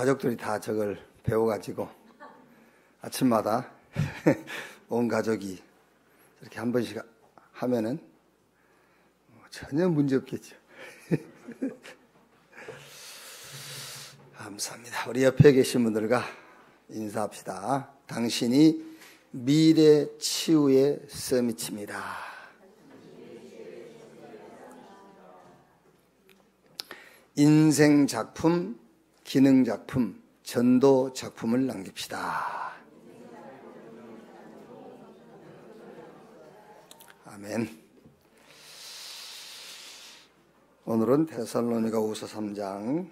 가족들이 다 저걸 배워가지고 아침마다 온 가족이 이렇게 한 번씩 하면은 전혀 문제 없겠죠. 감사합니다. 우리 옆에 계신 분들과 인사합시다. 당신이 미래 치유의 서밋입니다. 인생 작품, 기능 작품, 전도 작품을 남깁시다. 아멘. 오늘은 데살로니가후서 3장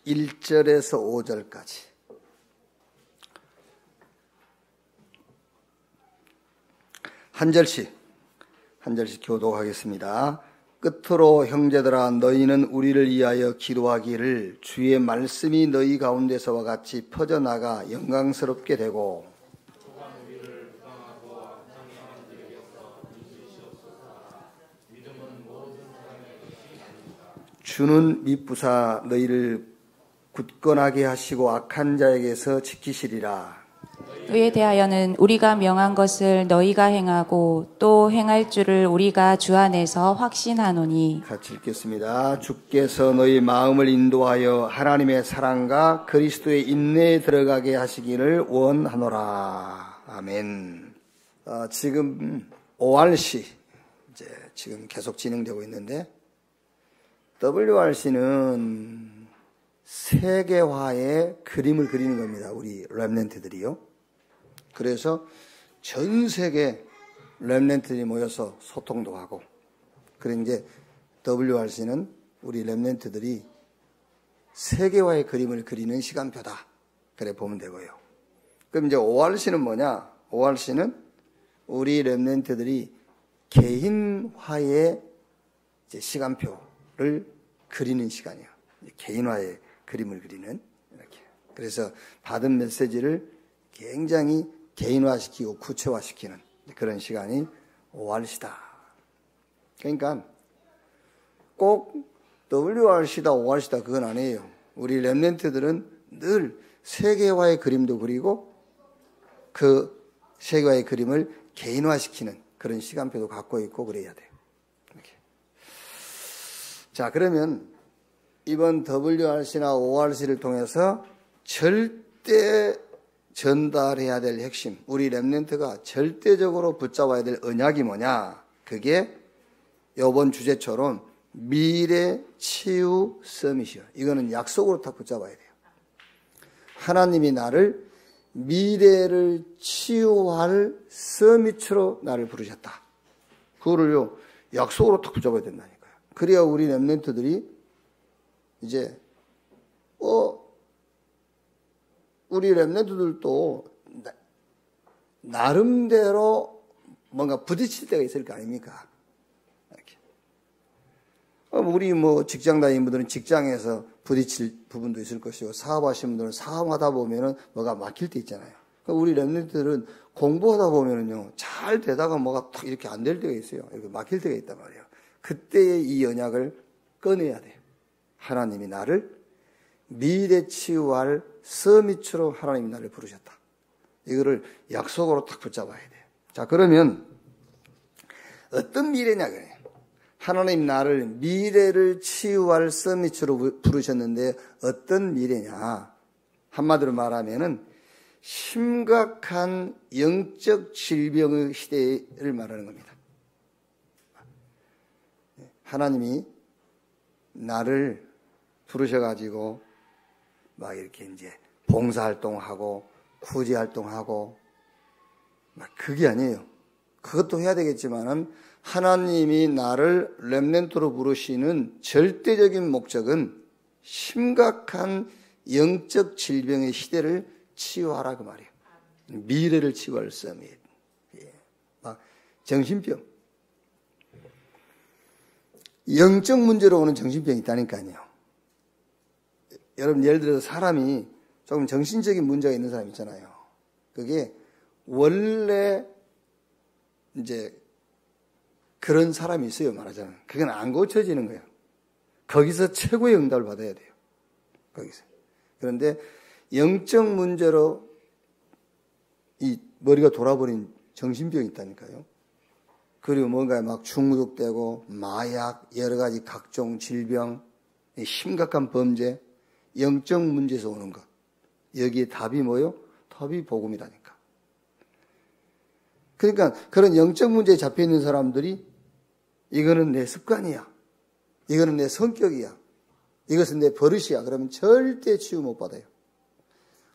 1절에서 5절까지 한 절씩 교독하겠습니다. 끝으로 형제들아 너희는 우리를 위하여 기도하기를 주의 말씀이 너희 가운데서와 같이 퍼져나가 영광스럽게 되고 주는 미쁘사 너희를 굳건하게 하시고 악한 자에게서 지키시리라. 그에 대하여는 우리가 명한 것을 너희가 행하고 또 행할 줄을 우리가 주 안에서 확신하노니. 같이 읽겠습니다. 주께서 너희 마음을 인도하여 하나님의 사랑과 그리스도의 인내에 들어가게 하시기를 원하노라. 아멘. 지금 ORC 이제 지금 계속 진행되고 있는데 WRC는 세계화의 그림을 그리는 겁니다. 우리 렘넌트들이요. 그래서 전 세계 렘넌트들이 모여서 소통도 하고, 그래 이제 WRC는 우리 렘넌트들이 세계화의 그림을 그리는 시간표다. 그래 보면 되고요. 그럼 이제 ORC는 뭐냐? ORC는 우리 렘넌트들이 개인화의 이제 시간표를 그리는 시간이에요. 개인화의 그림을 그리는 이렇게. 그래서 받은 메시지를 굉장히 개인화시키고 구체화시키는 그런 시간이 ORC다. 그러니까 꼭 WRC다 ORC다 그건 아니에요. 우리 렘넌트들은 늘 세계화의 그림도 그리고 그 세계화의 그림을 개인화시키는 그런 시간표도 갖고 있고 그래야 돼요. 이렇게. 자, 그러면 이번 WRC나 ORC를 통해서 절대 전달해야 될 핵심, 우리 렘넌트가 절대적으로 붙잡아야 될 언약이 뭐냐? 그게 이번 주제처럼 미래 치유 서밋이요. 이거는 약속으로 딱 붙잡아야 돼요. 하나님이 나를 미래를 치유할 서밋으로 나를 부르셨다. 그거를요 약속으로 딱 붙잡아야 된다니까요. 그래야 우리 렘넌트들이 이제 우리 렘넌트들도 나름대로 뭔가 부딪힐 때가 있을 거 아닙니까? 이렇게. 우리 직장 다니는 분들은 직장에서 부딪힐 부분도 있을 것이고, 사업하시는 분들은 사업하다 보면은 뭐가 막힐 때 있잖아요. 우리 렘넌트들은 공부하다 보면은요, 잘 되다가 뭐가 탁 이렇게 안 될 때가 있어요. 이렇게 막힐 때가 있단 말이에요. 그때의 이 언약을 꺼내야 돼요. 하나님이 나를 미래 치유할 서밋으로 하나님이 나를 부르셨다. 이거를 약속으로 딱 붙잡아야 돼요. 자, 그러면 어떤 미래냐 그래요. 하나님 나를 미래를 치유할 서밋으로 부르셨는데 어떤 미래냐. 한마디로 말하면은 심각한 영적 질병의 시대를 말하는 겁니다. 하나님이 나를 부르셔가지고 막 이렇게 이제 봉사활동하고 구제활동하고 막 그게 아니에요. 그것도 해야 되겠지만은 하나님이 나를 렘넌트로 부르시는 절대적인 목적은 심각한 영적 질병의 시대를 치유하라 그 말이에요. 미래를 치유할 서밋. 막 정신병. 영적 문제로 오는 정신병이 있다니까요. 여러분 예를 들어서 사람이 조금 정신적인 문제가 있는 사람 있잖아요. 그게 원래 이제 그런 사람이 있어요, 말하자면. 그건 안 고쳐지는 거예요. 거기서 최고의 응답을 받아야 돼요. 거기서. 그런데 영적 문제로 이 머리가 돌아버린 정신병이 있다니까요. 그리고 뭔가 막 중독되고 마약, 여러 가지 각종 질병, 심각한 범죄, 영적 문제에서 오는 것. 여기에 답이 뭐요? 답이 복음이라니까. 그러니까 그런 영적 문제에 잡혀 있는 사람들이 이거는 내 습관이야. 이거는 내 성격이야. 이것은 내 버릇이야. 그러면 절대 치유 못 받아요.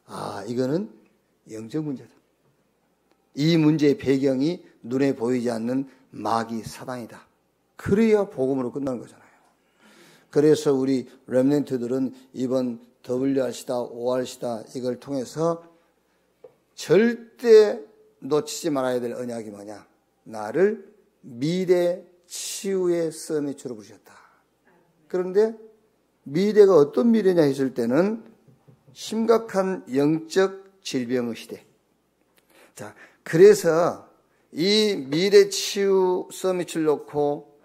아, 이거는 영적 문제다. 이 문제의 배경이 눈에 보이지 않는 마귀 사단이다. 그래야 복음으로 끝나는 거잖아요. 그래서 우리 렘넌트들은 이번 WRC다, ORC다 이걸 통해서 절대 놓치지 말아야 될 언약이 뭐냐? 나를 미래 치유의 서밋으로 부르셨다. 그런데 미래가 어떤 미래냐 했을 때는 심각한 영적 질병의 시대. 자, 그래서 이 미래 치유 서밋을 놓고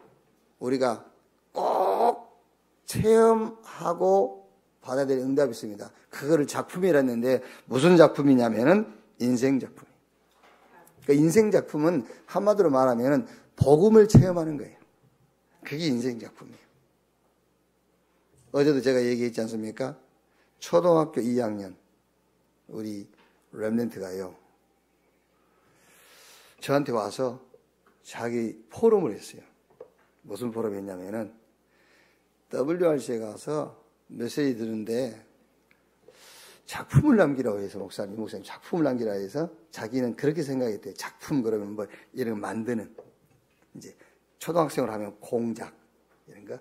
우리가 꼭 체험하고 받아야 될 응답이 있습니다. 그거를 작품이라 했는데 무슨 작품이냐면은 인생 작품. 그러니까 인생 작품은 한마디로 말하면은 복음을 체험하는 거예요. 그게 인생 작품이에요. 어제도 제가 얘기했지 않습니까? 초등학교 2학년 우리 렘넌트가요. 저한테 와서 자기 포럼을 했어요. 무슨 포럼이었냐면은 WRC에 가서 메시지 들은데 작품을 남기라고 해서 목사님 작품을 남기라고 해서 자기는 그렇게 생각했대요. 작품 그러면 뭐 이런 거 만드는 이제 초등학생을 하면 공작 이런 거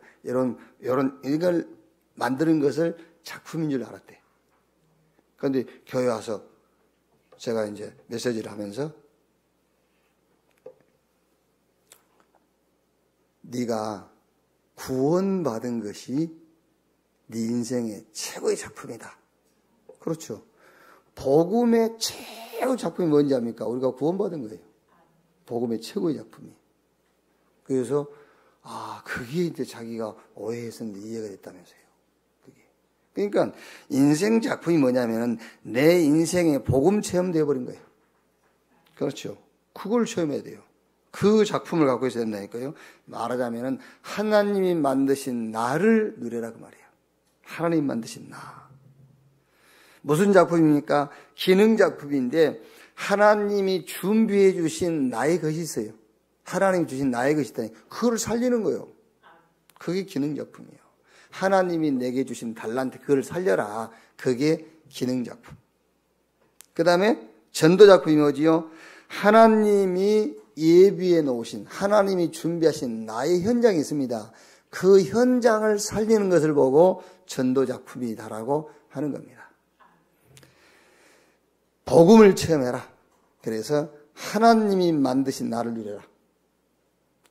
이런 이걸 만드는 것을 작품인 줄 알았대. 그런데 교회 와서 제가 이제 메시지를 하면서 네가 구원받은 것이 네 인생의 최고의 작품이다. 그렇죠. 복음의 최고의 작품이 뭔지 압니까? 우리가 구원받은 거예요. 복음의 최고의 작품이. 그래서 그게 이제 자기가 오해했었는데 이해가 됐다면서요. 그게. 그러니까 인생 작품이 뭐냐면은 내 인생의 복음 체험되어 버린 거예요. 그렇죠. 그걸 체험해야 돼요. 그 작품을 갖고 있어야 된다니까요. 말하자면은 하나님이 만드신 나를 누려라 그 말이에요. 하나님 만드신 나. 무슨 작품입니까? 기능 작품인데 하나님이 준비해 주신 나의 것이 있어요. 하나님이 주신 나의 것이 있다니 그걸 살리는 거예요. 그게 기능 작품이에요. 하나님이 내게 주신 달란트 그걸 살려라. 그게 기능 작품. 그 다음에 전도 작품이 뭐지요? 하나님이 예비해 놓으신 하나님이 준비하신 나의 현장이 있습니다. 그 현장을 살리는 것을 보고 전도 작품이다라고 하는 겁니다. 복음을 체험해라. 그래서 하나님이 만드신 나를 누려라.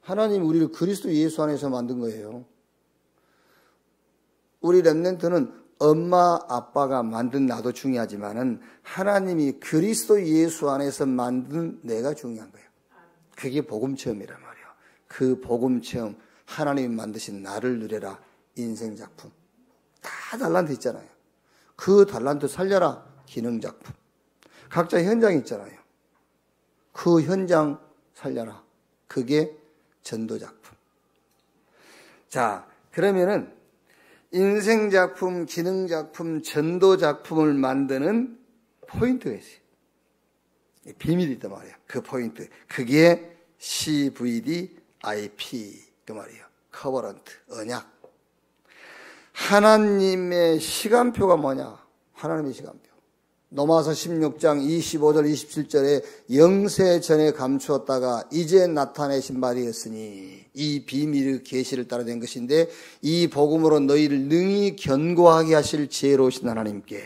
하나님 우리를 그리스도 예수 안에서 만든 거예요. 우리 렘넌트는 엄마 아빠가 만든 나도 중요하지만은 하나님이 그리스도 예수 안에서 만든 내가 중요한 거예요. 그게 복음 체험이란 말이에요. 그 복음 체험 하나님이 만드신 나를 누려라. 인생 작품. 다 달란트 있잖아요. 그 달란트 살려라. 기능 작품. 각자 현장이 있잖아요. 그 현장 살려라. 그게 전도 작품. 자, 그러면은 인생 작품, 기능 작품, 전도 작품을 만드는 포인트가 있어요. 비밀이 있단 말이에요. 그 포인트. 그게 CVD, IP 그 말이에요. 커버런트, 언약. 하나님의 시간표가 뭐냐? 하나님의 시간표. 로마서 16장 25절 27절에 영세 전에 감추었다가 이제 나타내신 바 되었으니 이 비밀의 계시를 따라 된 것인데 이 복음으로 너희를 능히 견고하게 하실 지혜로우신 하나님께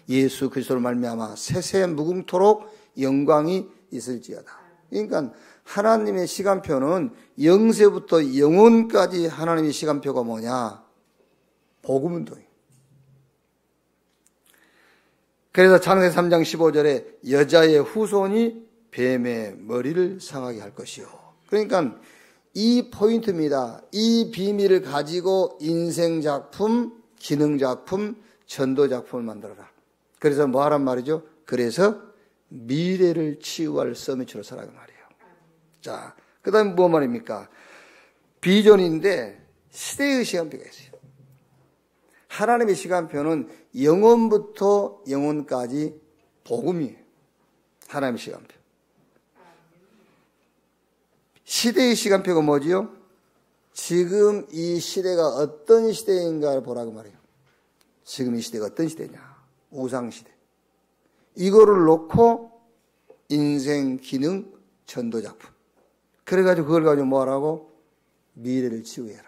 예수 그리스도로 말미암아 세세 무궁토록 영광이 있을지어다. 그러니까 하나님의 시간표는 영세부터 영혼까지 하나님의 시간표가 뭐냐? 복음운동이에요. 그래서 창세 3장 15절에 여자의 후손이 뱀의 머리를 상하게 할 것이요. 그러니까 이 포인트입니다. 이 비밀을 가지고 인생 작품, 기능 작품, 전도 작품을 만들어라. 그래서 뭐 하란 말이죠? 그래서 미래를 치유할 서밋으로 살아가 말이에요. 자, 그 다음에 뭐 말입니까? 비전인데 시대의 시간표가 있어요. 하나님의 시간표는 영원부터 영원까지 복음이에요. 하나님의 시간표. 시대의 시간표가 뭐지요? 지금 이 시대가 어떤 시대인가를 보라고 말이에요. 지금 이 시대가 어떤 시대냐? 우상시대. 이거를 놓고 인생, 기능, 전도작품. 그래가지고 그걸 가지고 뭐 하라고? 미래를 치유해라.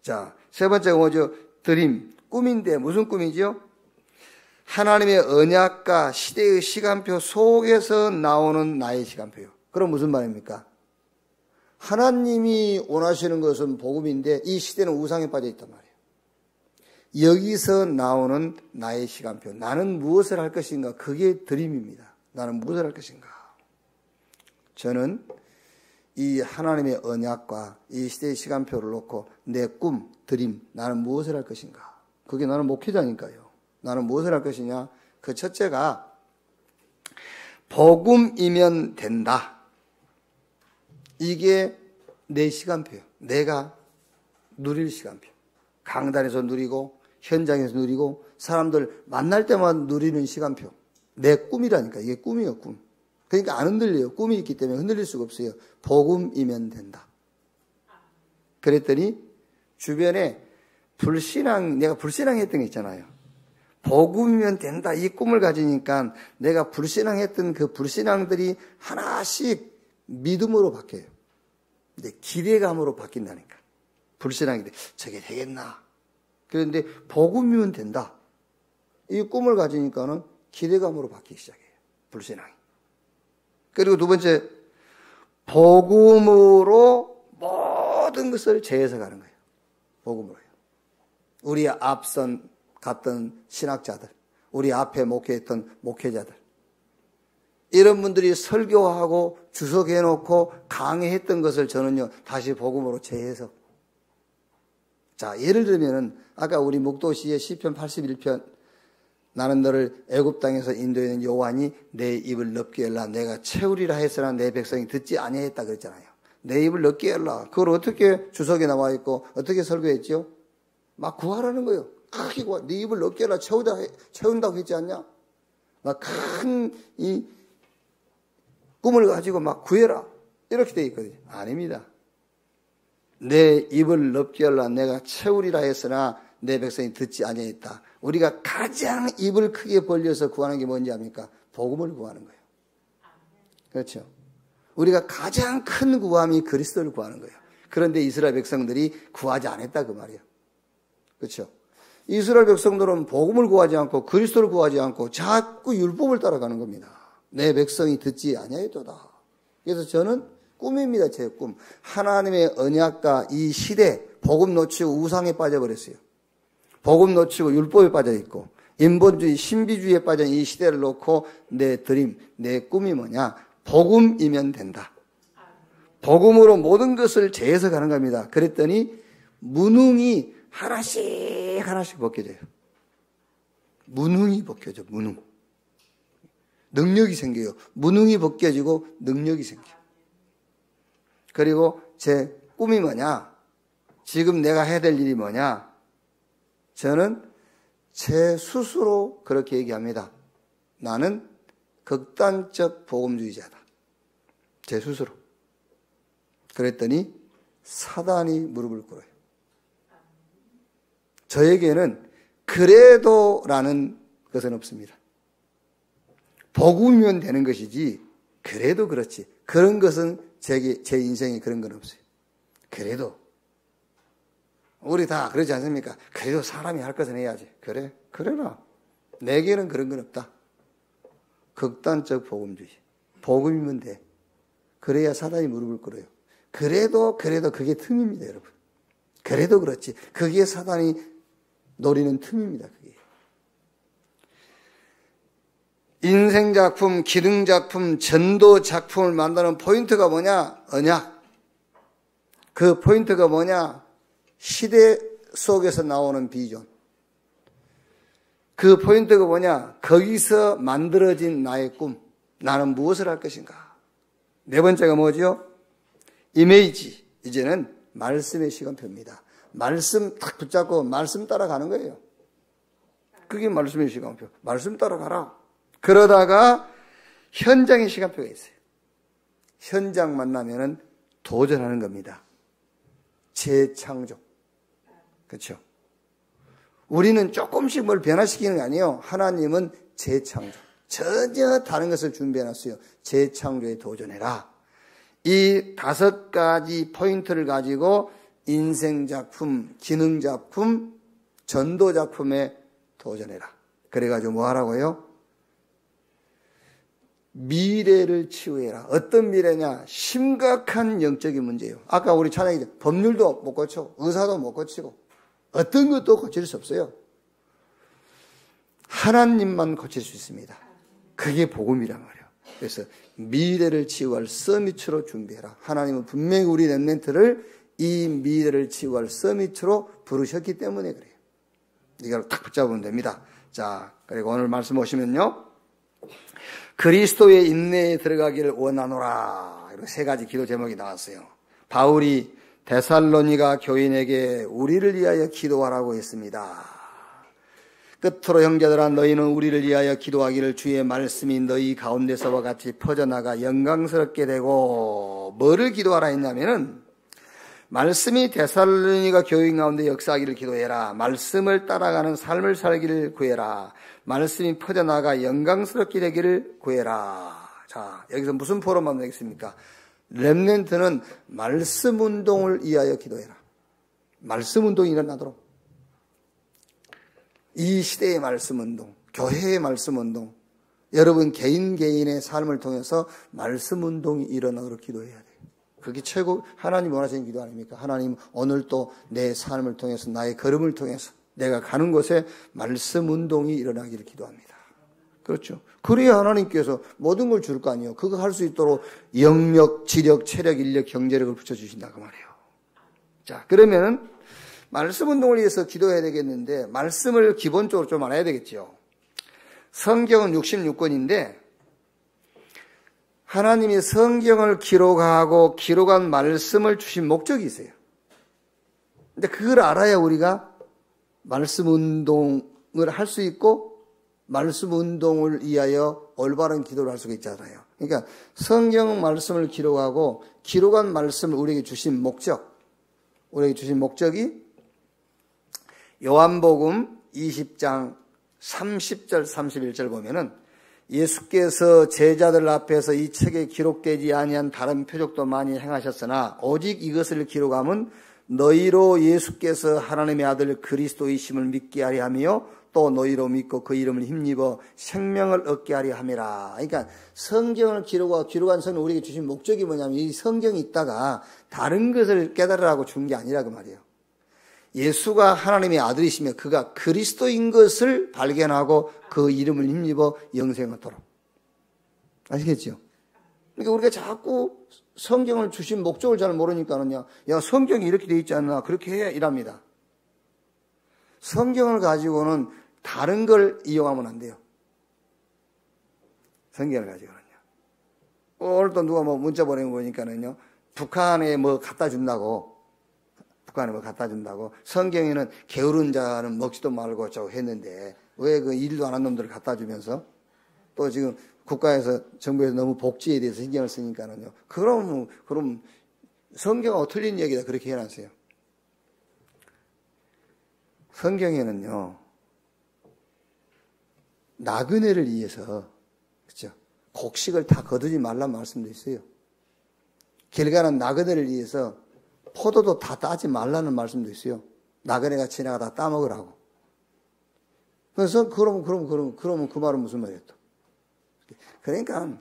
자, 세 번째가 뭐죠? 드림. 꿈인데 무슨 꿈이죠? 하나님의 언약과 시대의 시간표 속에서 나오는 나의 시간표요. 그럼 무슨 말입니까? 하나님이 원하시는 것은 복음인데 이 시대는 우상에 빠져 있단 말이에요. 여기서 나오는 나의 시간표. 나는 무엇을 할 것인가? 그게 드림입니다. 나는 무엇을 할 것인가? 저는 이 하나님의 언약과 이 시대의 시간표를 놓고 내 꿈, 드림, 나는 무엇을 할 것인가? 그게 나는 목회자니까요. 나는 무엇을 할 것이냐? 그 첫째가 복음이면 된다. 이게 내 시간표예요. 내가 누릴 시간표. 강단에서 누리고 현장에서 누리고 사람들 만날 때만 누리는 시간표. 내 꿈이라니까. 이게 꿈이에요. 꿈. 그러니까 안 흔들려요. 꿈이 있기 때문에 흔들릴 수가 없어요. 복음이면 된다. 그랬더니 주변에 내가 불신앙했던 게 있잖아요. 복음이면 된다. 이 꿈을 가지니까 내가 불신앙했던 그 불신앙들이 하나씩 믿음으로 바뀌어요. 근데 기대감으로 바뀐다니까. 불신앙인데 저게 되겠나? 그런데 복음이면 된다. 이 꿈을 가지니까는 기대감으로 바뀌기 시작해요. 불신앙이. 그리고 두 번째, 복음으로 모든 것을 재해석하는 거예요. 복음으로요. 우리 앞선 갔던 신학자들, 우리 앞에 목회했던 목회자들, 이런 분들이 설교하고 주석해놓고 강의했던 것을 저는요 다시 복음으로 재해석. 자, 예를 들면은 아까 우리 목도시의 시편 81편, 나는 너를 애굽 땅에서 인도하는 여호와니 내 입을 넓게 열라. 내가 채우리라 했으나 내 백성이 듣지 아니했다 그랬잖아요. 내 입을 넓게 열라. 그걸 어떻게 주석에 나와 있고 어떻게 설교했죠? 막 구하라는 거예요. 크게 구하. 네 입을 넓게 열라. 채운다고 했지 않냐? 막 큰 이 꿈을 가지고 막 구해라. 이렇게 돼 있거든요. 아닙니다. 내 입을 넓게 열라. 내가 채우리라 했으나 내 백성이 듣지 아니했다. 우리가 가장 입을 크게 벌려서 구하는 게 뭔지 압니까? 복음을 구하는 거예요. 그렇죠? 우리가 가장 큰 구함이 그리스도를 구하는 거예요. 그런데 이스라엘 백성들이 구하지 않았다 그 말이에요. 그렇죠? 이스라엘 백성들은 복음을 구하지 않고 그리스도를 구하지 않고 자꾸 율법을 따라가는 겁니다. 내 백성이 듣지 아니하였도다. 그래서 저는 꿈입니다. 제 꿈. 하나님의 언약과 이 시대 복음 놓치고 우상에 빠져버렸어요. 복음 놓치고 율법에 빠져있고 인본주의 신비주의에 빠진 이 시대를 놓고 내 드림, 내 꿈이 뭐냐? 복음이면 된다. 복음으로 모든 것을 재해석하는 겁니다. 그랬더니 무능이 하나씩 벗겨져요. 무능이 벗겨져. 무능. 능력이 생겨요. 무능이 벗겨지고 능력이 생겨요. 그리고 제 꿈이 뭐냐? 지금 내가 해야 될 일이 뭐냐? 저는 제 스스로 그렇게 얘기합니다. 나는 극단적 복음주의자다. 제 스스로. 그랬더니 사단이 무릎을 꿇어요. 저에게는 그래도라는 것은 없습니다. 복음이면 되는 것이지 그래도 그렇지. 그런 것은 제 인생에 그런 건 없어요. 그래도. 우리 다 그러지 않습니까? 그래도 사람이 할 것은 해야지. 그래라. 내게는 그런 건 없다. 극단적 복음주의. 복음이면 돼. 그래야 사단이 무릎을 꿇어요. 그래도 그게 틈입니다, 여러분. 그래도 그렇지. 그게 사단이 노리는 틈입니다, 그게. 인생작품, 기능작품, 전도작품을 만드는 포인트가 뭐냐? 언약. 그 포인트가 뭐냐? 시대 속에서 나오는 비전. 그 포인트가 뭐냐? 거기서 만들어진 나의 꿈. 나는 무엇을 할 것인가? 네 번째가 뭐죠? 이미지. 이제는 말씀의 시간표입니다. 말씀 딱 붙잡고 말씀 따라가는 거예요. 그게 말씀의 시간표. 말씀 따라가라. 그러다가 현장의 시간표가 있어요. 현장 만나면은 도전하는 겁니다. 재창조. 그렇죠? 우리는 조금씩 뭘 변화시키는 게 아니에요. 하나님은 재창조. 전혀 다른 것을 준비해놨어요. 재창조에 도전해라. 이 5가지 포인트를 가지고 인생작품, 기능작품, 전도작품에 도전해라. 그래가지고 뭐 하라고요? 미래를 치유해라. 어떤 미래냐? 심각한 영적인 문제예요. 아까 우리 찬양이 법률도 못 고치고 의사도 못 고치고 어떤 것도 고칠 수 없어요. 하나님만 고칠 수 있습니다. 그게 복음이란 말이에요. 그래서 미래를 치유할 서밋으로 준비해라. 하나님은 분명히 우리 렘넌트를 이 미래를 치유할 서밋으로 부르셨기 때문에 그래요. 이걸 딱 붙잡으면 됩니다. 자, 그리고 오늘 말씀 보시면요. 그리스도의 인내에 들어가기를 원하노라. 이렇게 3가지 기도 제목이 나왔어요. 바울이 데살로니가 교인에게 우리를 위하여 기도하라고 했습니다. 끝으로 형제들아 너희는 우리를 위하여 기도하기를 주의 말씀이 너희 가운데서와 같이 퍼져나가 영광스럽게 되고 뭐를 기도하라 했냐면은 말씀이 데살로니가 교인 가운데 역사하기를 기도해라. 말씀을 따라가는 삶을 살기를 구해라. 말씀이 퍼져나가 영광스럽게 되기를 구해라. 자, 여기서 무슨 포럼만 되겠습니까? 렘넌트는 말씀 운동을 위하여 기도해라. 말씀 운동이 일어나도록. 이 시대의 말씀 운동, 교회의 말씀 운동, 여러분 개인의 삶을 통해서 말씀 운동이 일어나도록 기도해야 돼요. 그게 최고 하나님 원하시는 기도 아닙니까? 하나님 오늘 또 내 삶을 통해서 나의 걸음을 통해서 내가 가는 곳에 말씀 운동이 일어나기를 기도합니다. 그렇죠. 그래야 하나님께서 모든 걸 줄 거 아니에요. 그거 할 수 있도록 영력, 지력, 체력, 인력, 경제력을 붙여주신다고 말이에요. 자, 그러면은 말씀 운동을 위해서 기도해야 되겠는데 말씀을 기본적으로 좀 알아야 되겠죠. 성경은 66권인데 하나님이 성경을 기록하고 기록한 말씀을 주신 목적이 있어요. 근데 그걸 알아야 우리가 말씀 운동을 할 수 있고 말씀 운동을 위하여 올바른 기도를 할 수가 있잖아요. 그러니까 성경 말씀을 기록하고 기록한 말씀을 우리에게 주신 우리에게 주신 목적이 요한복음 20장 30절 31절 보면은 예수께서 제자들 앞에서 이 책에 기록되지 아니한 다른 표적도 많이 행하셨으나 오직 이것을 기록함은 너희로 예수께서 하나님의 아들 그리스도이심을 믿게 하려 하며 또 너희로 믿고 그 이름을 힘입어 생명을 얻게 하려 함이라. 그러니까 성경을 기록하고 기록한 성경 우리에게 주신 목적이 뭐냐면 이 성경이 있다가 다른 것을 깨달으라고 준 게 아니라 그 말이에요. 예수가 하나님의 아들이시며 그가 그리스도인 것을 발견하고 그 이름을 힘입어 영생을 얻도록. 아시겠죠? 그러니까 우리가 자꾸 성경을 주신 목적을 잘 모르니까는요. 야, 성경이 이렇게 돼 있지 않나? 그렇게 해야 이랍니다. 성경을 가지고는 다른 걸 이용하면 안 돼요. 성경을 가지고는요. 오늘 또 누가 뭐 문자 보낸 거 보니까는요. 북한에 뭐 갖다 준다고. 성경에는 게으른 자는 먹지도 말고 저거 했는데 왜 그 일도 안 한 놈들을 갖다 주면서 또 지금 국가에서 정부에서 너무 복지에 대해서 신경을 쓰니까는요. 그럼 성경하고 틀린 얘기다 그렇게 해놨어요. 성경에는요. 나그네를 위해서 그렇죠. 곡식을 다 거두지 말란 말씀도 있어요. 길 가는 나그네를 위해서 포도도 다 따지 말라는 말씀도 있어요. 나그네가 지나가다 따먹으라고. 그래서 그러면 그 말은 무슨 말이에요 또. 그러니까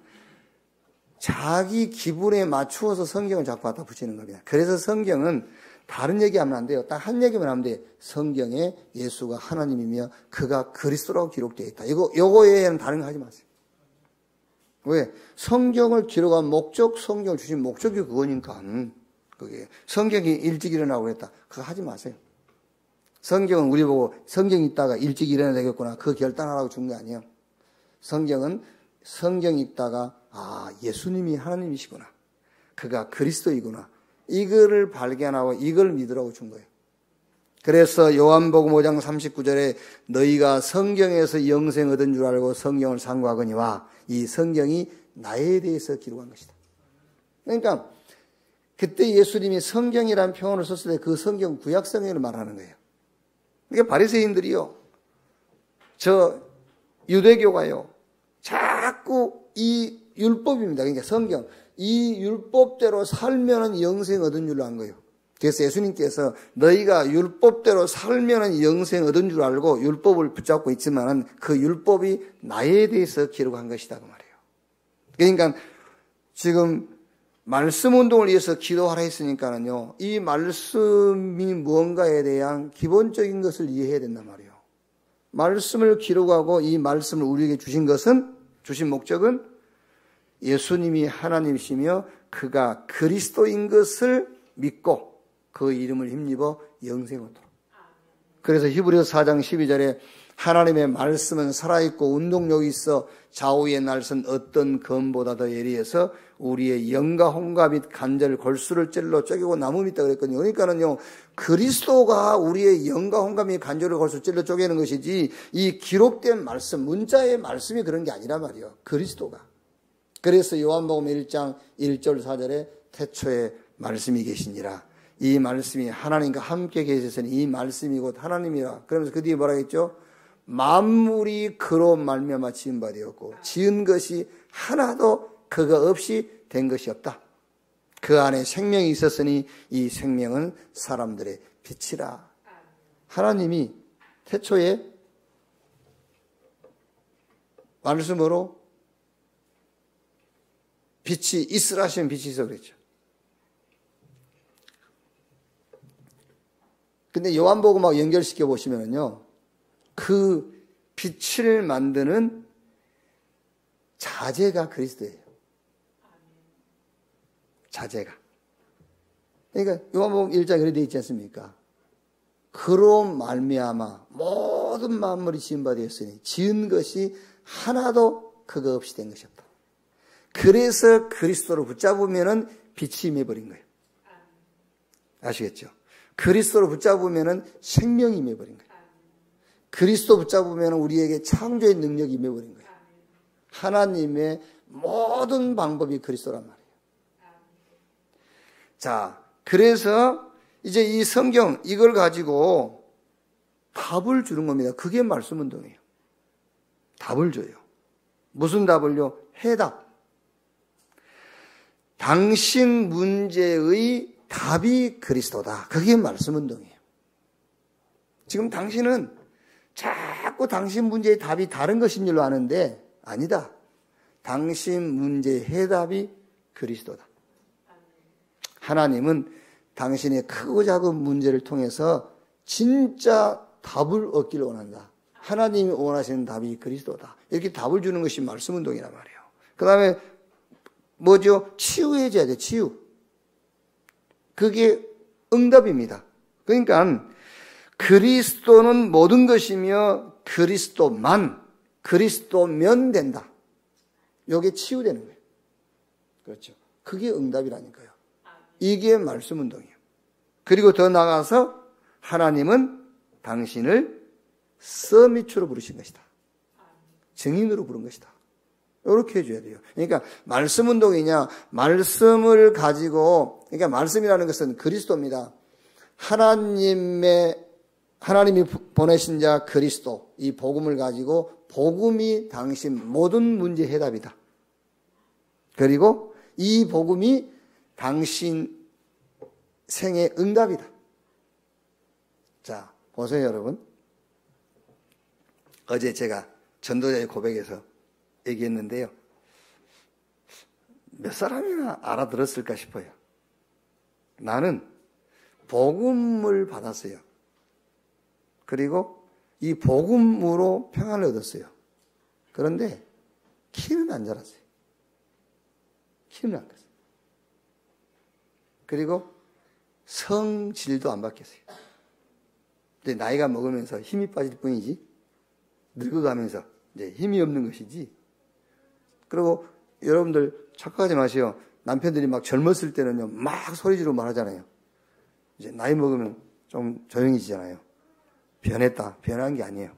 자기 기분에 맞추어서 성경을 자꾸 갖다 붙이는 겁니다. 그래서 성경은 다른 얘기하면 안 돼요. 딱 한 얘기만 하면 돼요. 성경에 예수가 하나님이며 그가 그리스도라고 기록되어 있다. 요거 외에는 다른 거 하지 마세요. 왜? 성경을 기록한 목적, 성경을 주신 목적이 그거니까. 그게 성경이 일찍 일어나고 그랬다. 그거 하지 마세요. 성경은 우리 보고 성경 읽다가 일찍 일어나야 되겠구나. 그 결단하라고 준 게 아니에요. 성경은 성경 읽다가 예수님이 하나님이시구나. 그가 그리스도이구나. 이거를 발견하고 이걸 믿으라고 준 거예요. 그래서 요한복음 5장 39절에 너희가 성경에서 영생 얻은 줄 알고 성경을 상고하거니와 이 성경이 나에 대해서 기록한 것이다. 그러니까 그때 예수님이 성경이라는 표현을 썼을 때 그 성경 구약 성경을 말하는 거예요. 그러니까 바리새인들이요, 저 유대교가요, 자꾸 이 율법입니다. 그러니까 성경, 이 율법대로 살면은 영생 얻은 줄로 한 거예요. 그래서 예수님께서 너희가 율법대로 살면은 영생 얻은 줄 알고 율법을 붙잡고 있지만은 그 율법이 나에 대해서 기록한 것이다 그 말이에요. 그러니까 지금 말씀 운동을 위해서 기도하라 했으니까는요, 이 말씀이 무언가에 대한 기본적인 것을 이해해야 된단 말이에요. 말씀을 기록하고 이 말씀을 우리에게 주신 목적은 예수님이 하나님이시며 그가 그리스도인 것을 믿고 그 이름을 힘입어 영생 얻도록. 그래서 히브리서 4장 12절에 하나님의 말씀은 살아있고 운동력이 있어 좌우의 날선 어떤 검보다 더 예리해서 우리의 영과 혼과 및 관절 골수를 찔러 쪼개고 나무 밑다 그랬거든요. 그러니까는요, 그리스도가 우리의 영과 혼과 및 관절을 골수를 찔러 쪼개는 것이지 이 기록된 말씀, 문자의 말씀이 그런 게 아니란 말이에요. 그리스도가. 그래서 요한복음 1장 1절 4절에 태초에 말씀이 계시니라. 이 말씀이 하나님과 함께 계셨으니 이 말씀이 곧 하나님이라. 그러면서 그 뒤에 뭐라 했죠? 만물이 그로 말미암아 지은 바 되었고 지은 것이 하나도 그가 없이 된 것이 없다. 그 안에 생명이 있었으니 이 생명은 사람들의 빛이라. 하나님이 태초에 말씀으로 빛이 있으라 하시면 빛이 있어 그랬죠. 근데 요한복음하고 연결시켜 보시면요, 그 빛을 만드는 자재가 그리스도예요. 자재가. 그러니까 요한복음 1장 그렇게 되어 있지 않습니까? 그로 말미암아 모든 만물이 지은 바 되었으니 지은 것이 하나도 그거 없이 된 것이 없다. 그래서 그리스도를 붙잡으면은 빛이 임해버린 거예요. 아시겠죠? 그리스도를 붙잡으면은 생명이 임해버린 거예요. 그리스도 붙잡으면 우리에게 창조의 능력이 임해버린 거예요. 하나님의 모든 방법이 그리스도란 말이에요. 자, 그래서 이제 이 성경 이걸 가지고 답을 주는 겁니다. 그게 말씀 운동이에요. 답을 줘요. 무슨 답을요? 해답. 당신 문제의 답이 그리스도다. 그게 말씀 운동이에요. 지금 당신은 자꾸 당신 문제의 답이 다른 것인 줄로 아는데 아니다. 당신 문제의 해답이 그리스도다. 하나님은 당신의 크고 작은 문제를 통해서 진짜 답을 얻기를 원한다. 하나님이 원하시는 답이 그리스도다. 이렇게 답을 주는 것이 말씀 운동이란 말이에요. 그 다음에 뭐죠? 치유해줘야 돼. 치유. 그게 응답입니다. 그러니까 그리스도는 모든 것이며 그리스도면 된다. 이게 치유되는 거예요. 그렇죠. 그게 응답이라니까요. 이게 말씀 운동이에요. 그리고 더 나아가서 하나님은 당신을 서밋으로 부르신 것이다. 증인으로 부른 것이다. 이렇게 해줘야 돼요. 그러니까 말씀 운동이냐, 말씀을 가지고, 그러니까 말씀이라는 것은 그리스도입니다. 하나님이 보내신 자 그리스도, 이 복음을 가지고 복음이 당신 모든 문제 해답이다. 그리고 이 복음이 당신 생의 응답이다. 자, 보세요 여러분. 어제 제가 전도자의 고백에서 얘기했는데요. 몇 사람이나 알아들었을까 싶어요. 나는 복음을 받았어요. 그리고 이 복음으로 평안을 얻었어요. 그런데 키는 안 자랐어요. 키는 안 컸어요. 그리고 성질도 안 바뀌었어요. 이제 나이가 먹으면서 힘이 빠질 뿐이지, 늙어가면서 이제 힘이 없는 것이지. 그리고 여러분들 착각하지 마시오. 남편들이 막 젊었을 때는요, 막 소리 지르고 말하잖아요. 이제 나이 먹으면 좀 조용해지잖아요. 변했다. 변한 게 아니에요.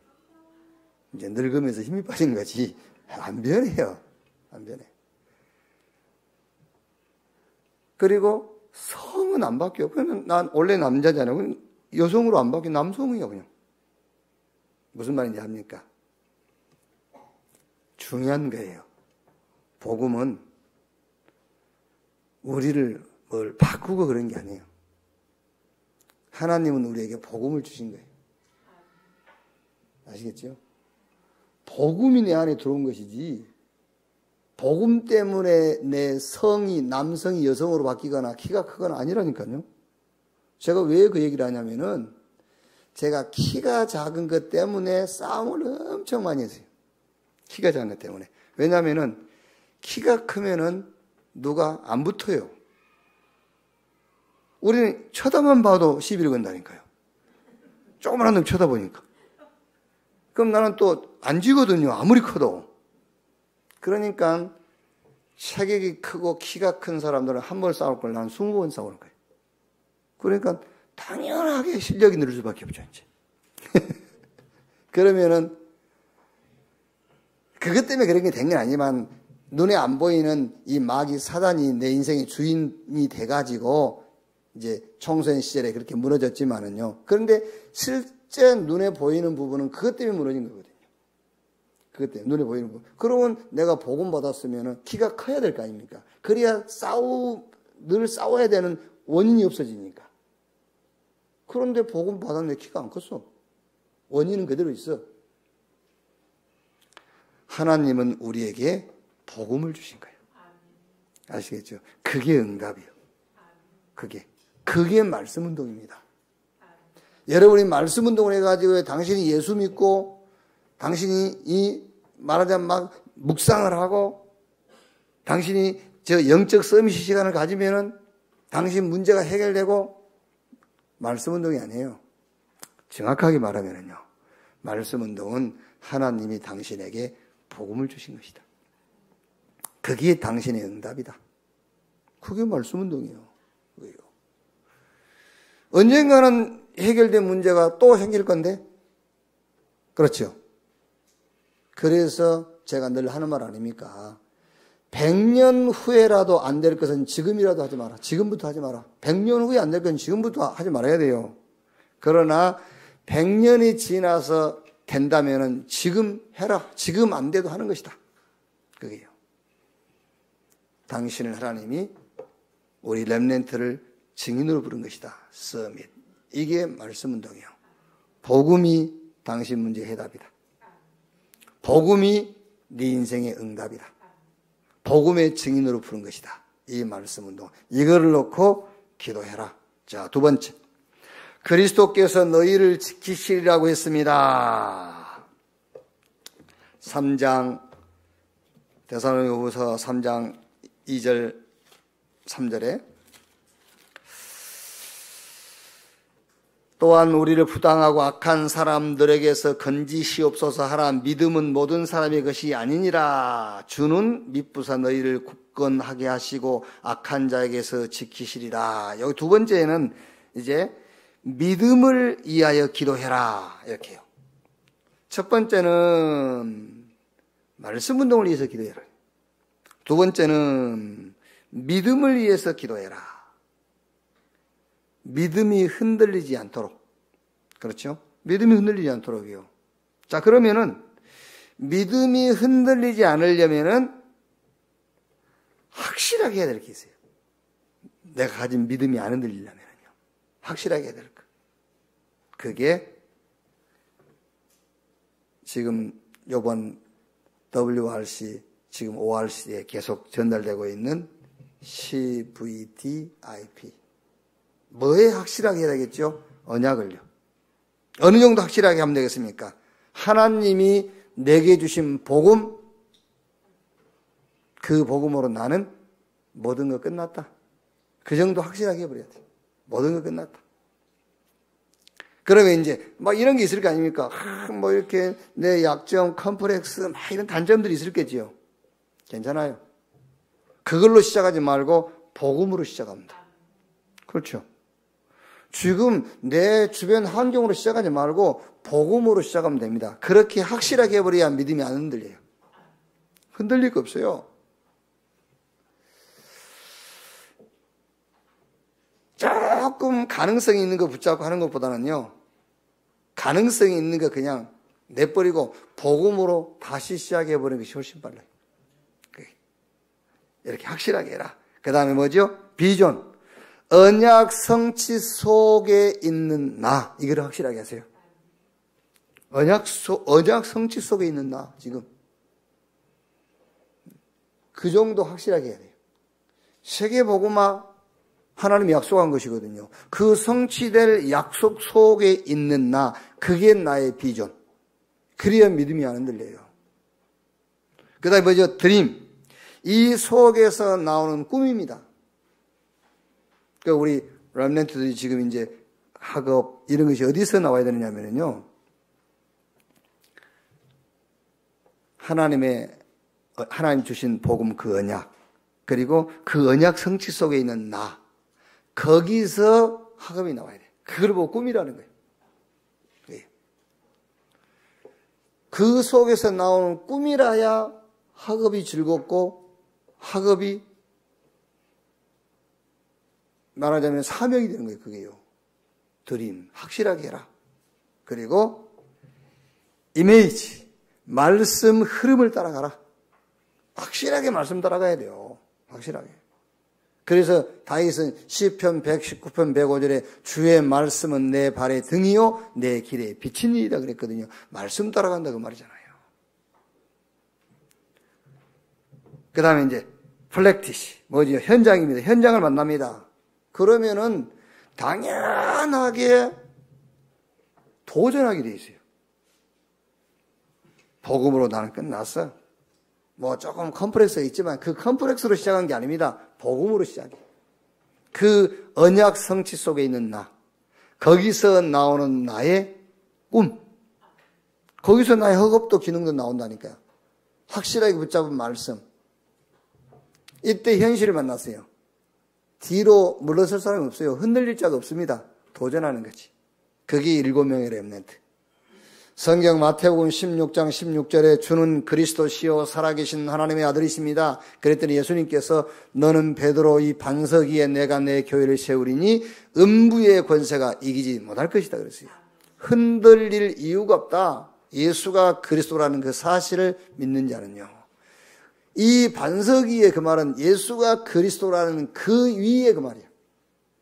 이제 늙으면서 힘이 빠진 거지. 안 변해요. 안 변해. 그리고 성은 안 바뀌어. 그러면 난 원래 남자잖아요. 여성으로 안 바뀌어. 남성이에요, 그냥. 무슨 말인지 압니까? 중요한 거예요. 복음은 우리를 뭘 바꾸고 그런 게 아니에요. 하나님은 우리에게 복음을 주신 거예요. 아시겠죠? 복음이 내 안에 들어온 것이지, 복음 때문에 내 성이 남성이 여성으로 바뀌거나 키가 크거나 아니라니까요. 제가 왜 그 얘기를 하냐면은, 제가 키가 작은 것 때문에 싸움을 엄청 많이 했어요. 키가 작은 것 때문에. 왜냐면은 키가 크면은 누가 안 붙어요. 우리는 쳐다만 봐도 시비를 건다니까요. 조그만한 놈 쳐다보니까. 그럼 나는 또 안 지거든요. 아무리 커도. 그러니까 체격이 크고 키가 큰 사람들은 한 번 싸울 걸 나는 20번 싸우는 거예요. 그러니까 당연하게 실력이 늘을 수밖에 없죠, 이제. 그러면은 그것 때문에 그런 게 된 건 아니지만, 눈에 안 보이는 이 마귀 사단이 내 인생의 주인이 돼가지고 이제 청소년 시절에 그렇게 무너졌지만은요. 그런데 실제 눈에 보이는 부분은 그것 때문에 무너진 거거든요. 그것 때문에 눈에 보이는 부분. 그러면 내가 복음 받았으면은 키가 커야 될 거 아닙니까? 그래야 늘 싸워야 되는 원인이 없어지니까. 그런데 복음 받았는데 키가 안 컸어. 원인은 그대로 있어. 하나님은 우리에게 복음을 주신 거예요. 아시겠죠? 그게 응답이에요. 그게 말씀 운동입니다. 여러분이 말씀 운동을 해가지고 당신이 예수 믿고, 당신이 말하자면 막 묵상을 하고, 당신이 저 영적 서밋 시간을 가지면은 당신 문제가 해결되고, 말씀 운동이 아니에요. 정확하게 말하면은요, 말씀 운동은 하나님이 당신에게 복음을 주신 것이다. 그게 당신의 응답이다. 그게 말씀 운동이에요. 그게요. 언젠가는 해결된 문제가 또 생길 건데, 그렇죠? 그래서 제가 늘 하는 말 아닙니까? 100년 후에라도 안 될 것은 지금이라도 하지 마라. 지금부터 하지 마라. 100년 후에 안 될 것은 지금부터 하지 말아야 돼요. 그러나 100년이 지나서 된다면은 지금 해라. 지금 안 돼도 하는 것이다. 그게요. 당신을 하나님이 우리 렘넌트를 증인으로 부른 것이다. 서밋. 이게 말씀 운동이에요. 복음이 당신 문제의 해답이다. 복음이 네 인생의 응답이다. 복음의 증인으로 부른 것이다. 이 말씀 운동. 이거를 놓고 기도해라. 자, 두 번째. 그리스도께서 너희를 지키시리라고 했습니다. 3장, 데살로니가후서 3장 2절, 3절에 또한 우리를 부당하고 악한 사람들에게서 건지시옵소서 하라. 믿음은 모든 사람의 것이 아니니라. 주는 미쁘사 너희를 굳건하게 하시고 악한 자에게서 지키시리라. 여기 두 번째는 이제 믿음을 위하여 기도해라. 이렇게요. 첫 번째는 말씀 운동을 위해서 기도해라. 두 번째는 믿음을 위해서 기도해라. 믿음이 흔들리지 않도록. 그렇죠? 믿음이 흔들리지 않도록이요. 자, 그러면은 믿음이 흔들리지 않으려면은 확실하게 해야 될 게 있어요. 내가 가진 믿음이 안 흔들리려면요. 확실하게 해야 될 거. 그게 지금 요번 WRC, 지금 ORC에 계속 전달되고 있는 CVDIP. 뭐에 확실하게 해야 되겠죠? 언약을요. 어느 정도 확실하게 하면 되겠습니까? 하나님이 내게 주신 복음, 그 복음으로 나는 모든 거 끝났다. 그 정도 확실하게 해버려야 돼. 모든 거 끝났다. 그러면 이제 막 이런 게 있을 거 아닙니까? 뭐 이렇게 내 약점, 컴플렉스 막 이런 단점들이 있을겠지요. 괜찮아요. 그걸로 시작하지 말고 복음으로 시작합니다. 그렇죠. 지금 내 주변 환경으로 시작하지 말고 복음으로 시작하면 됩니다. 그렇게 확실하게 해버려야 믿음이 안 흔들려요. 흔들릴 거 없어요. 조금 가능성이 있는 거 붙잡고 하는 것보다는요, 가능성이 있는 거 그냥 내버리고 복음으로 다시 시작해버리는 것이 훨씬 빨라요. 이렇게 확실하게 해라. 그 다음에 뭐죠? 비전. 언약 성취 속에 있는 나. 이걸 확실하게 하세요. 언약 성취 속에 있는 나. 지금. 그 정도 확실하게 해야 돼요. 세계복음화 하나님이 약속한 것이거든요. 그 성취될 약속 속에 있는 나. 그게 나의 비전. 그래야 믿음이 안 흔들려요. 그 다음에 뭐죠? 드림. 이 속에서 나오는 꿈입니다. 그러니까 우리 렘넌트들이 지금 이제 학업 이런 것이 어디서 나와야 되느냐면요. 하나님 주신 복음 그 언약, 그리고 그 언약 성취 속에 있는 나, 거기서 학업이 나와야 돼요. 그걸 보고 꿈이라는 거예요. 그 속에서 나오는 꿈이라야 학업이 즐겁고 학업이 말하자면 사명이 되는 거예요. 그게요. 드림, 확실하게 해라. 그리고 이미지, 말씀 흐름을 따라가라. 확실하게 말씀 따라가야 돼요. 확실하게. 그래서 다윗은 시편 119편 105절에 주의 말씀은 내 발의 등이요 내 길에 비친 일이다 그랬거든요. 말씀 따라간다 그 말이잖아요. 그 다음에 이제 플렉티시, 뭐죠? 현장입니다. 현장을 만납니다. 그러면은 당연하게 도전하게 돼 있어요. 복음으로 나는 끝났어. 뭐 조금 컴플렉스가 있지만 그 컴플렉스로 시작한 게 아닙니다. 복음으로 시작해. 그 언약 성취 속에 있는 나, 거기서 나오는 나의 꿈, 거기서 나의 허겁도 기능도 나온다니까요. 확실하게 붙잡은 말씀. 이때 현실을 만났어요. 뒤로 물러설 사람이 없어요. 흔들릴 자가 없습니다. 도전하는 거지. 그게 7명의 렘넌트. 성경 마태복음 16장 16절에 주는 그리스도시요 살아계신 하나님의 아들이십니다. 그랬더니 예수님께서 너는 베드로 이 반석 위에 내가 내 교회를 세우리니 음부의 권세가 이기지 못할 것이다 그랬어요. 흔들릴 이유가 없다. 예수가 그리스도라는 그 사실을 믿는 자는요. 이 반석 위에 그 말은 예수가 그리스도라는 그 위에 그 말이에요.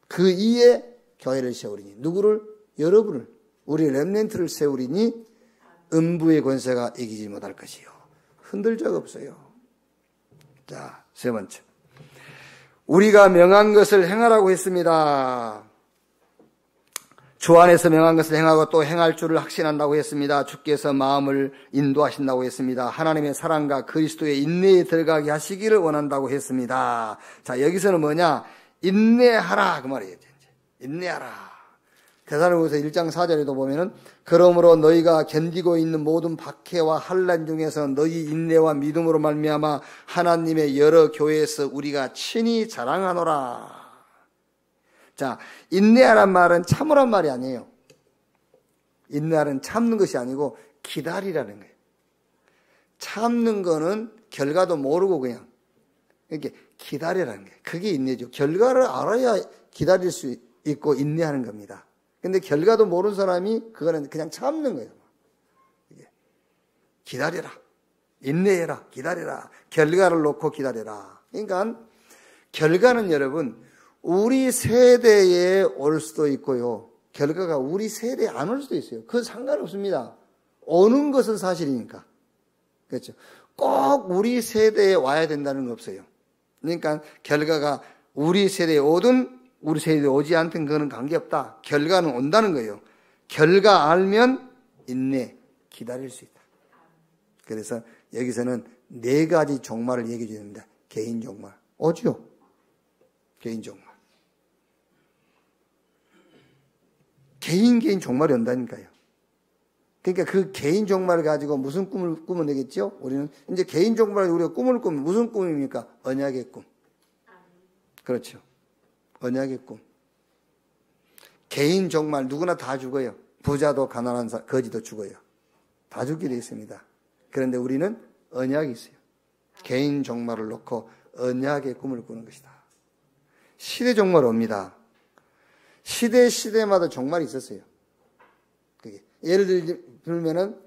그 위에 교회를 세우리니 누구를? 여러분을, 우리 렘넌트를 세우리니 음부의 권세가 이기지 못할 것이요. 흔들 적 없어요. 자, 세 번째. 우리가 명한 것을 행하라고 했습니다. 주 안에서 명한 것을 행하고 또 행할 줄을 확신한다고 했습니다. 주께서 마음을 인도하신다고 했습니다. 하나님의 사랑과 그리스도의 인내에 들어가게 하시기를 원한다고 했습니다. 자, 여기서는 뭐냐? 인내하라 그 말이에요. 인내하라. 데살로니가서 1장 4절에도 보면은 그러므로 너희가 견디고 있는 모든 박해와 환난 중에서 너희 인내와 믿음으로 말미암아 하나님의 여러 교회에서 우리가 친히 자랑하노라. 자, 인내하란 말은 참으란 말이 아니에요. 인내하는 참는 것이 아니고 기다리라는 거예요. 참는 거는 결과도 모르고 그냥 이렇게 기다리라는 거예요. 그게 인내죠. 결과를 알아야 기다릴 수 있고 인내하는 겁니다. 근데 결과도 모르는 사람이 그거는 그냥 참는 거예요. 기다려라. 인내해라. 기다려라. 결과를 놓고 기다려라. 그러니까 결과는 여러분 우리 세대에 올 수도 있고요. 결과가 우리 세대에 안 올 수도 있어요. 그건 상관없습니다. 오는 것은 사실이니까. 그렇죠. 꼭 우리 세대에 와야 된다는 건 없어요. 그러니까 결과가 우리 세대에 오든 우리 세대에 오지 않든 그거는 관계없다. 결과는 온다는 거예요. 결과 알면 인내, 기다릴 수 있다. 그래서 여기서는 4가지 종말을 얘기해 줍니다. 개인 종말. 오죠? 개인 종말. 개인 종말이 온다니까요. 그러니까 그 개인 종말을 가지고 무슨 꿈을 꾸며내겠죠? 우리는 이제 개인 종말을 우리가 꿈을 꾸면 무슨 꿈입니까? 언약의 꿈. 그렇죠. 언약의 꿈. 개인 종말 누구나 다 죽어요. 부자도 가난한 거지도 죽어요. 다 죽게 되어 있습니다. 그런데 우리는 언약이 있어요. 개인 종말을 놓고 언약의 꿈을 꾸는 것이다. 시대 종말 옵니다. 시대마다 종말이 있었어요. 그게 예를 들면은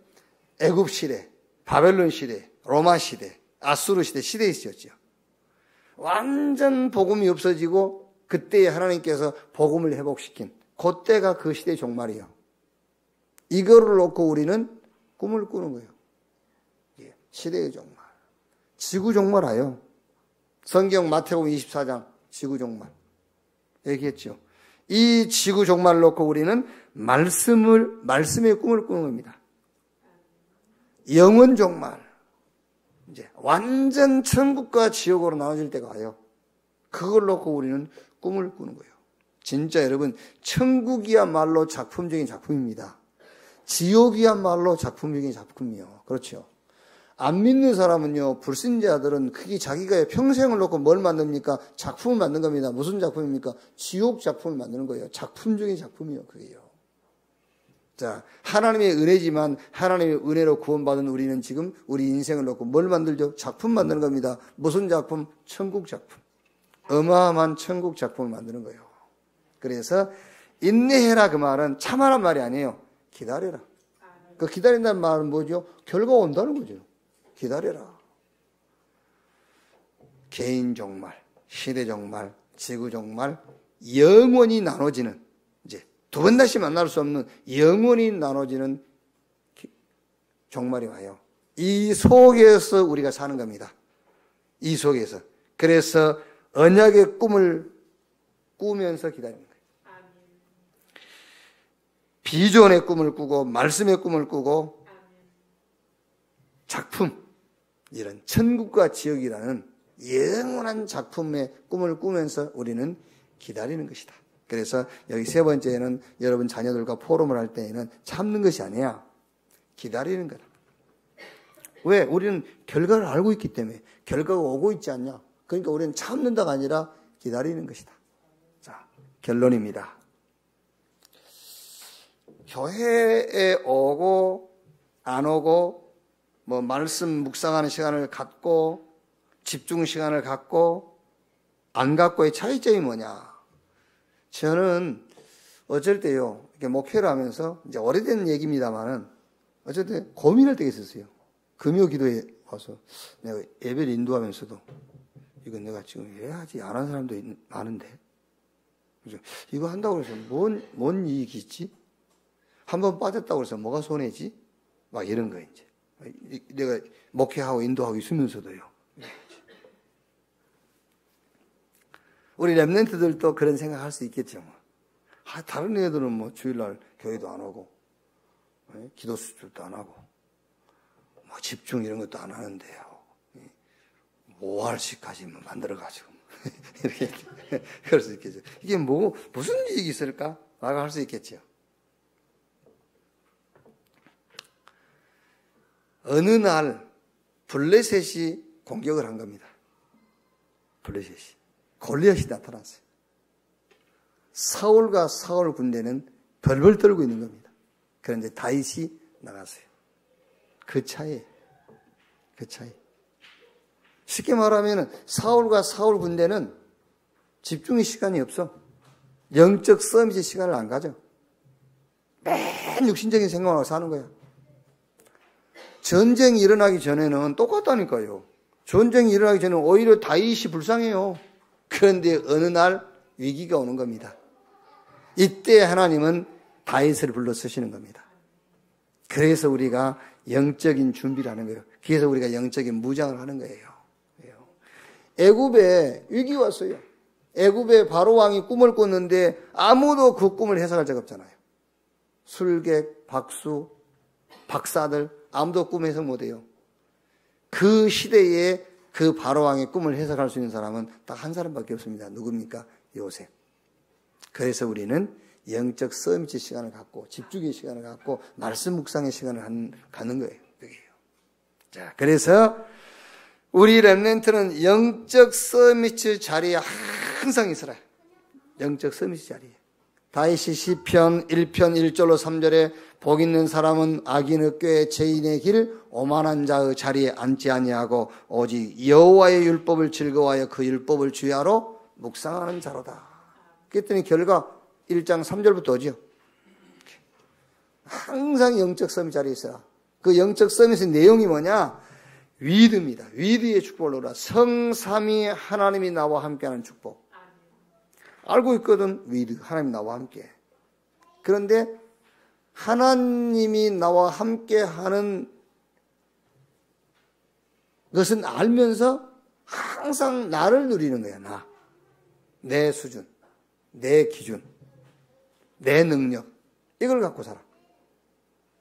애굽 시대, 바벨론 시대, 로마 시대, 아수르 시대에 있었죠. 완전 복음이 없어지고 그때에 하나님께서 복음을 회복시킨 그때가 그 시대의 종말이에요. 이거를 놓고 우리는 꿈을 꾸는 거예요. 시대의 종말. 지구 종말이에요. 성경 마태복음 24장 지구 종말 얘기했죠. 이 지구 종말을 놓고 우리는 말씀의 꿈을 꾸는 겁니다. 영원 종말. 이제 완전 천국과 지옥으로 나눠질 때가 와요. 그걸 놓고 우리는 꿈을 꾸는 거예요. 진짜 여러분, 천국이야말로 작품적인 작품입니다. 지옥이야말로 작품적인 작품이요. 그렇죠. 안 믿는 사람은요, 불신자들은 그게 자기가 평생을 놓고 뭘 만듭니까? 작품을 만든 겁니다. 무슨 작품입니까? 지옥 작품을 만드는 거예요. 작품적인 작품이요, 그게요. 자, 하나님의 은혜지만 하나님의 은혜로 구원받은 우리는 지금 우리 인생을 놓고 뭘 만들죠? 작품 만드는 겁니다. 무슨 작품? 천국 작품. 어마어마한 천국 작품을 만드는 거예요. 그래서 인내해라 그 말은 참아란 말이 아니에요. 기다려라. 그 기다린다는 말은 뭐죠? 결과가 온다는 거죠. 기다려라. 개인 종말, 시대 종말, 지구 종말, 영원히 나눠지는, 이제 두 번 다시 만날 수 없는 영원히 나눠지는 종말이 와요. 이 속에서 우리가 사는 겁니다. 이 속에서. 그래서 언약의 꿈을 꾸면서 기다리는 거예요. 비전의 꿈을 꾸고 말씀의 꿈을 꾸고 작품, 이런 천국과 지옥이라는 영원한 작품의 꿈을 꾸면서 우리는 기다리는 것이다. 그래서 여기 세 번째는 여러분 자녀들과 포럼을 할 때에는 참는 것이 아니야. 기다리는 거다. 왜? 우리는 결과를 알고 있기 때문에 결과가 오고 있지 않냐. 그러니까 우리는 참는다가 아니라 기다리는 것이다. 자, 결론입니다. 교회에 오고 안 오고 뭐 말씀 묵상하는 시간을 갖고 집중 시간을 갖고 안 갖고의 차이점이 뭐냐? 저는 어쩔 때요, 이렇게 목회를 하면서 이제 오래된 얘기입니다만은 어쩔 때 고민할 때가 있었어요. 금요 기도에 와서 내가 예배를 인도하면서도 이거 내가 지금 왜 하지? 안 한 사람도 많은데 그죠? 이거 한다고 해서 뭔 이익이 있지? 한번 빠졌다고 해서 뭐가 손해지? 막 이런 거 이제. 내가 목회하고 인도하고 있으면서도요. 우리 랩런트들도 그런 생각할 수 있겠죠. 다른 애들은 뭐 주일날 교회도 안 오고, 기도 수술도 안 하고, 뭐 집중 이런 것도 안 하는데요. 모할식까지 만들어가지고 이렇게 그럴 수 있겠죠. 이게 무슨 이익이 있을까? 라고 할 수 있겠죠. 어느 날 블레셋이 공격을 한 겁니다. 블레셋이. 골리앗이 나타났어요. 사울과 사울 군대는 벌벌 떨고 있는 겁니다. 그런데 다윗이 나갔어요. 그 차이. 쉽게 말하면 사울과 사울 군대는 집중의 시간이 없어. 영적 서밋의 시간을 안 가져. 맨 육신적인 생각을 하고 사는 거야. 전쟁이 일어나기 전에는 똑같다니까요. 전쟁이 일어나기 전에는 오히려 다윗이 불쌍해요. 그런데 어느 날 위기가 오는 겁니다. 이때 하나님은 다윗을 불러 쓰시는 겁니다. 그래서 우리가 영적인 준비를 하는 거예요. 그래서 우리가 영적인 무장을 하는 거예요. 애굽에 위기 왔어요. 애굽에 바로왕이 꿈을 꿨는데 아무도 그 꿈을 해석할 자가 없잖아요. 술객, 박수, 박사들 아무도 꿈 해석 못해요. 그 시대에 그 바로왕의 꿈을 해석할 수 있는 사람은 딱 한 사람밖에 없습니다. 누굽니까? 요셉. 그래서 우리는 영적 서밋의 시간을 갖고 집중의 시간을 갖고 말씀 묵상의 시간을 갖는 거예요. 그게요. 자, 그래서 우리 렘넌트는 영적 서밋의 자리에 항상 있어라. 영적 서밋의 자리에. 다윗이 시편 1편 1절로 3절에 복 있는 사람은 악인의 꾀 죄인의 길 오만한 자의 자리에 앉지 아니하고 오직 여호와의 율법을 즐거워하여 그 율법을 주야로 묵상하는 자로다. 그랬더니 결과 1장 3절부터 오죠. 항상 영적 서밋 자리에 있어라. 그 영적 서밋의 내용이 뭐냐? 위드입니다. 위드의 축복을 누라. 성삼위 하나님이 나와 함께하는 축복. 알고 있거든. 위드 하나님이 나와 함께. 그런데 하나님이 나와 함께하는 것은 알면서 항상 나를 누리는 거야. 나. 내 수준, 내 기준, 내 능력 이걸 갖고 살아.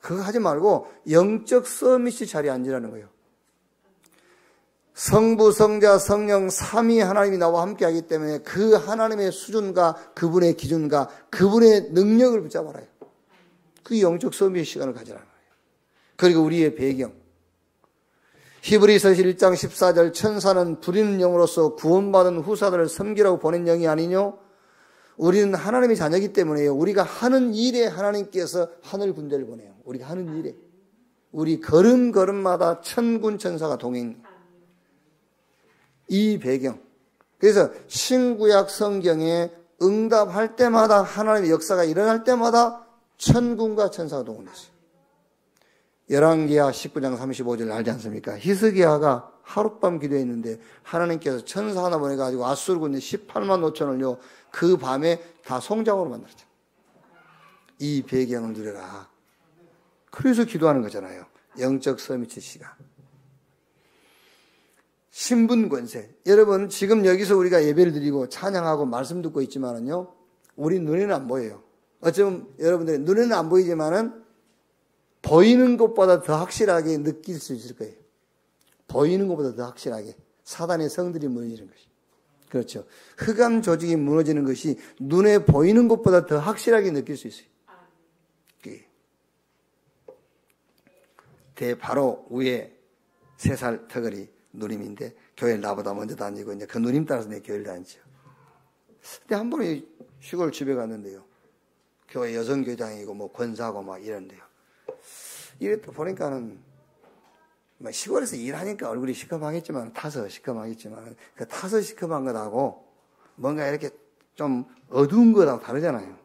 그거 하지 말고 영적 서밋이 자리에 앉으라는 거예요. 성부, 성자, 성령 삼위 하나님이 나와 함께하기 때문에 그 하나님의 수준과 그분의 기준과 그분의 능력을 붙잡아라요. 그 영적 서밋의 시간을 가지라는 거예요. 그리고 우리의 배경. 히브리서 1장 14절 천사는 부리는 영으로서 구원받은 후사들을 섬기라고 보낸 영이 아니뇨? 우리는 하나님의 자녀이기 때문에요. 우리가 하는 일에 하나님께서 하늘 군대를 보내요. 우리가 하는 일에. 우리 걸음걸음마다 천군 천사가 동행. 이 배경. 그래서 신구약 성경에 응답할 때마다 하나님의 역사가 일어날 때마다 천군과 천사가 동원했어요. 열왕기하 19장 35절 알지 않습니까? 히스기야가 하룻밤 기도했는데 하나님께서 천사 하나 보내가지고 아수르 군대 18만 5천을요 그 밤에 다 송장으로 만들었죠. 이 배경을 누려라. 그래서 기도하는 거잖아요. 영적 서밋의 시간. 신분 권세. 여러분 지금 여기서 우리가 예배를 드리고 찬양하고 말씀 듣고 있지만은요 우리 눈에는 안 보여요. 어쩌면 여러분들의 눈에는 안 보이지만은 보이는 것보다 더 확실하게 느낄 수 있을 거예요. 보이는 것보다 더 확실하게 사단의 성들이 무너지는 것이. 그렇죠. 흑암 조직이 무너지는 것이 눈에 보이는 것보다 더 확실하게 느낄 수 있어요. 바로 위에 3살 터거리 누님인데 교회를 나보다 먼저 다니고 이제 그 누님 따라서 내 교회를 다니죠. 근데 한 번에 시골 집에 갔는데요. 교회 여성교장이고 뭐 권사고 막 이런데요. 이랬다 보니까는 시골에서 일하니까 얼굴이 시커멓겠지만 타서 시커멓겠지만 그 타서 시커먼 것하고 뭔가 이렇게 좀 어두운 것하고 다르잖아요.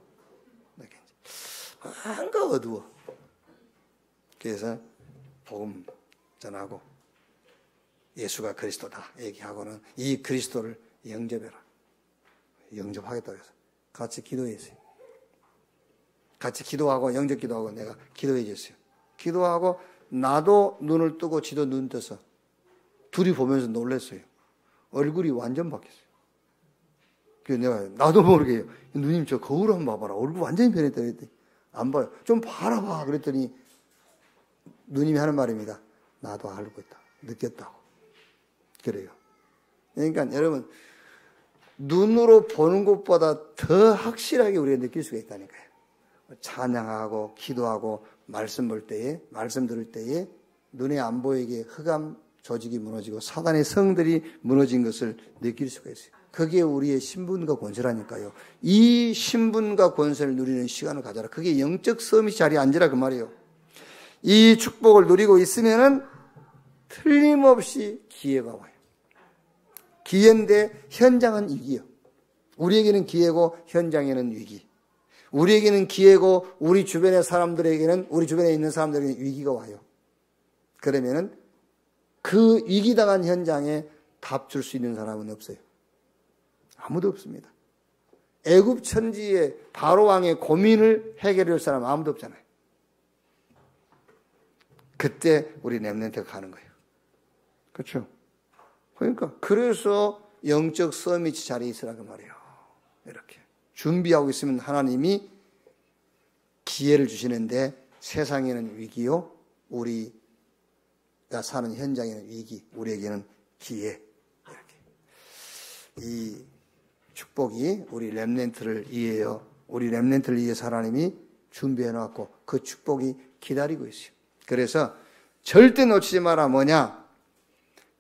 뭔가 어두워. 그래서 복음 전하고 예수가 그리스도다 얘기하고는 이 그리스도를 영접해라. 영접하겠다고 해서 같이 기도했어요. 같이 기도하고 영접 기도하고 내가 기도해 줬어요. 기도하고 나도 눈을 뜨고 지도 눈 떠서 둘이 보면서 놀랐어요. 얼굴이 완전 바뀌었어요. 그래서 내가 나도 모르게 누님 저 거울 한번 봐봐라. 얼굴 완전히 변했다 그랬더니 안 봐요. 좀 바라봐 그랬더니 누님이 하는 말입니다. 나도 알고 있다. 느꼈다고. 그래요. 그러니까 여러분 눈으로 보는 것보다 더 확실하게 우리가 느낄 수가 있다니까요. 찬양하고 기도하고 말씀 볼 때에 말씀 들을 때에 눈에 안 보이게 흑암 조직이 무너지고 사단의 성들이 무너진 것을 느낄 수가 있어요. 그게 우리의 신분과 권세라니까요. 이 신분과 권세를 누리는 시간을 가져라. 그게 영적 서밋 자리에 앉으라 그 말이에요. 이 축복을 누리고 있으면은 틀림없이 기회가 와요. 기회인데 현장은 위기요. 우리에게는 기회고 현장에는 위기. 우리에게는 기회고 우리 주변의 사람들에게는 우리 주변에 있는 사람들에게는 위기가 와요. 그러면은 그 위기당한 현장에 답 줄 수 있는 사람은 없어요. 아무도 없습니다. 애굽 천지의 바로 왕의 고민을 해결할 사람은 아무도 없잖아요. 그때 우리 렘넌트가 가는 거예요. 그렇죠? 그러니까 그래서 영적 서밋 자리에 있으라고 말이에요. 이렇게 준비하고 있으면 하나님이 기회를 주시는데 세상에는 위기요, 우리가 사는 현장에는 위기, 우리에게는 기회. 이렇게 이 축복이 우리 렘넌트를 이해하여 우리 렘넌트를 위해서 하나님이 준비해 놨고 그 축복이 기다리고 있어요. 그래서 절대 놓치지 마라. 뭐냐?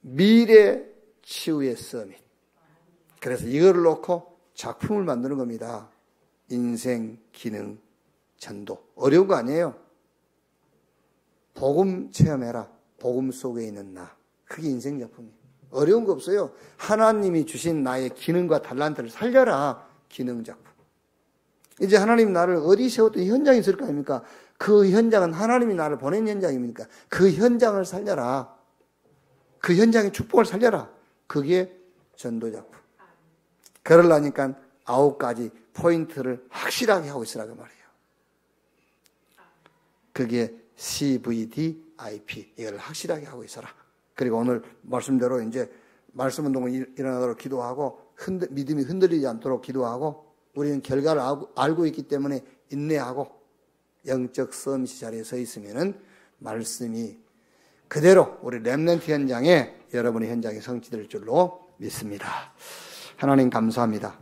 미래 치유의 서밋. 그래서 이거를 놓고 작품을 만드는 겁니다. 인생, 기능, 전도. 어려운 거 아니에요. 복음 체험해라. 복음 속에 있는 나. 그게 인생 작품이에요. 어려운 거 없어요. 하나님이 주신 나의 기능과 달란트를 살려라. 기능 작품. 이제 하나님 나를 어디 세웠던 현장이 있을 거 아닙니까? 그 현장은 하나님이 나를 보낸 현장입니까? 그 현장을 살려라. 그 현장의 축복을 살려라. 그게 전도 작품. 그러려니까 9가지 포인트를 확실하게 하고 있으라고 말이에요. 그게 CVDIP. 이걸 확실하게 하고 있어라. 그리고 오늘 말씀대로 이제 말씀 운동을 일어나도록 기도하고 믿음이 흔들리지 않도록 기도하고 우리는 결과를 알고 있기 때문에 인내하고 영적 서밋 자리에 서 있으면은 말씀이 그대로 우리 렘넌트 현장에 여러분의 현장에 성취될 줄로 믿습니다. 하나님 감사합니다.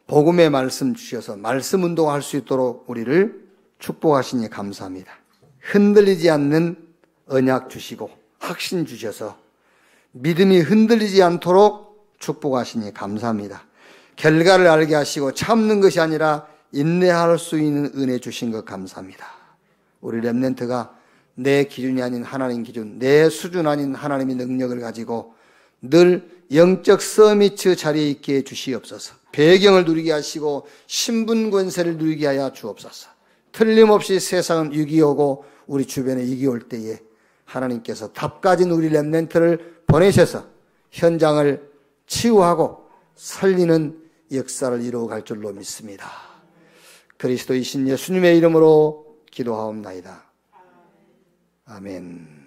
복음의 말씀 주셔서 말씀 운동할 수 있도록 우리를 축복하시니 감사합니다. 흔들리지 않는 언약 주시고 확신 주셔서 믿음이 흔들리지 않도록 축복하시니 감사합니다. 결과를 알게 하시고 참는 것이 아니라 인내할 수 있는 은혜 주신 것 감사합니다. 우리 렘넌트가 내 기준이 아닌 하나님 기준, 내 수준 아닌 하나님의 능력을 가지고 늘 영적 서밋 자리에 있게 해주시옵소서. 배경을 누리게 하시고 신분 권세를 누리게 하여 주옵소서. 틀림없이 세상은 위기 오고 우리 주변에 위기 올 때에 하나님께서 답 가진 우리 렘넌트를 보내셔서 현장을 치유하고 살리는 역사를 이루어갈 줄로 믿습니다. 그리스도이신 예수님의 이름으로 기도하옵나이다. 아멘.